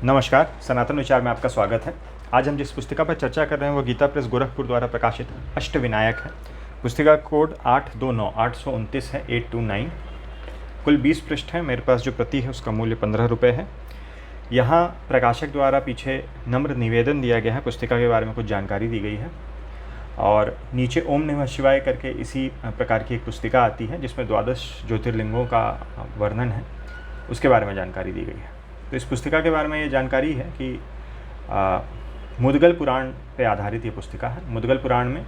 नमस्कार, सनातन विचार में आपका स्वागत है। आज हम जिस पुस्तिका पर चर्चा कर रहे हैं वो गीता प्रेस गोरखपुर द्वारा प्रकाशित अष्टविनायक है। पुस्तिका कोड 829 है, 829। कुल 20 पृष्ठ हैं। मेरे पास जो प्रति है उसका मूल्य 15 रुपये है। यहाँ प्रकाशक द्वारा पीछे नम्र निवेदन दिया गया है, पुस्तिका के बारे में कुछ जानकारी दी गई है और नीचे ओम नमः शिवाय करके इसी प्रकार की एक पुस्तिका आती है जिसमें 12 ज्योतिर्लिंगों का वर्णन है, उसके बारे में जानकारी दी गई है। तो इस पुस्तिका के बारे में ये जानकारी है कि मुद्गल पुराण पे आधारित ये पुस्तिका है। मुद्गल पुराण में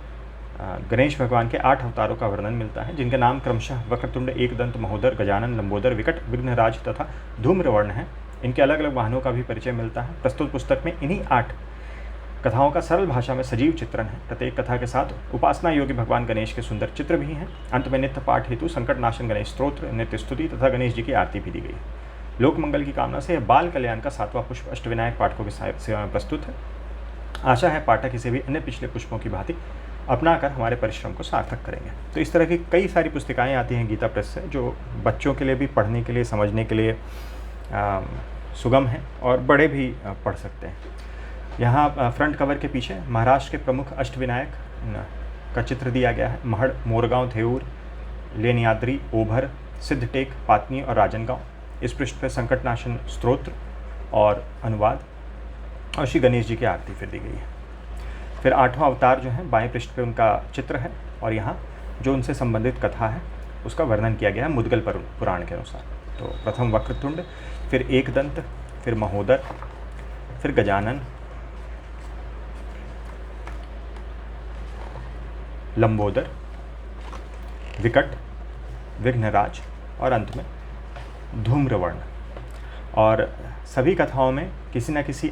गणेश भगवान के 8 अवतारों का वर्णन मिलता है, जिनके नाम क्रमशः वक्रतुंड, एकदंत, महोदर, गजानन, लंबोदर, विकट, विघ्नराज तथा धूम्रवर्ण हैं। इनके अलग अलग वाहनों का भी परिचय मिलता है। प्रस्तुत पुस्तक में इन्हीं 8 कथाओं का सरल भाषा में सजीव चित्रण है। प्रत्येक कथा के साथ उपासना योगी भगवान गणेश के सुंदर चित्र भी हैं। अंत में नित्य पाठ हेतु संकट नाशन गणेश स्तोत्र, नित्य स्तुति तथा गणेश जी की आरती भी दी गई है। लोक मंगल की कामना से यह बाल कल्याण का 7वां पुष्प अष्टविनायक पाठकों की सेवा में प्रस्तुत है। आशा है पाठक इसे भी अन्य पिछले पुष्पों की भांति अपनाकर हमारे परिश्रम को सार्थक करेंगे। तो इस तरह की कई सारी पुस्तिकाएं आती हैं गीता प्रेस से, जो बच्चों के लिए भी पढ़ने के लिए, समझने के लिए सुगम है और बड़े भी पढ़ सकते हैं। यहाँ फ्रंट कवर के पीछे महाराष्ट्र के प्रमुख अष्टविनायक का चित्र दिया गया है। महड़, मोरगांव, धेऊर, लेनियाद्री, ओभर, सिद्धटेक, पातनी और राजनगांव। इस पृष्ठ पर संकटनाशन स्तोत्र और अनुवाद और श्री गणेश जी की आरती फिर दी गई है। फिर 8वां अवतार जो है बाएं पृष्ठ पे उनका चित्र है और यहाँ जो उनसे संबंधित कथा है उसका वर्णन किया गया है मुद्गल पुराण के अनुसार। तो प्रथम वक्रतुंड, फिर एकदंत, फिर महोदर, फिर गजानन, लंबोदर, विकट, विघ्नराज और अंत में धूम्रवर्ण। और सभी कथाओं में किसी न किसी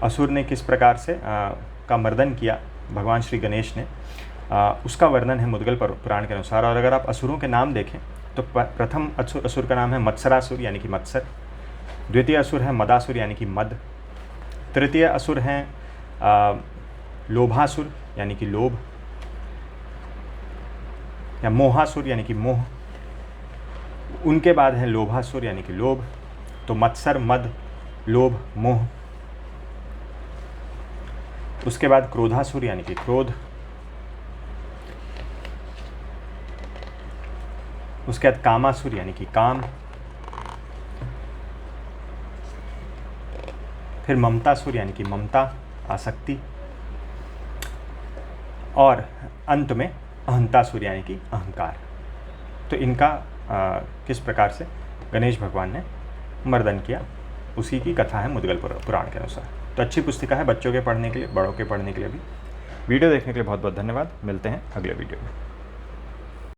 असुर ने किस प्रकार से का मर्दन किया भगवान श्री गणेश ने, उसका वर्णन है मुद्गल पुराण के अनुसार। और अगर आप असुरों के नाम देखें तो प्रथम असुर का नाम है मत्सरासुर यानी कि मत्सर, द्वितीय असुर है मदासुर यानी कि मद, तृतीय असुर हैं लोभासुर यानी कि लोभ, या मोहासुर यानी कि मोह। उनके बाद है लोभासुर यानी कि लोभ। तो मत्सर, मद, लोभ, मोह। उसके बाद क्रोधासुर यानी कि क्रोध। उसके बाद कामासुर यानी कि काम। फिर ममतासुर यानी कि ममता, आसक्ति। और अंत में अहंतासुर यानी कि अहंकार। तो इनका किस प्रकार से गणेश भगवान ने मर्दन किया, उसी की कथा है मुद्गल पुराण के अनुसार। तो अच्छी पुस्तिका है बच्चों के पढ़ने के लिए, बड़ों के पढ़ने के लिए भी। वीडियो देखने के लिए बहुत बहुत धन्यवाद। मिलते हैं अगले वीडियो में।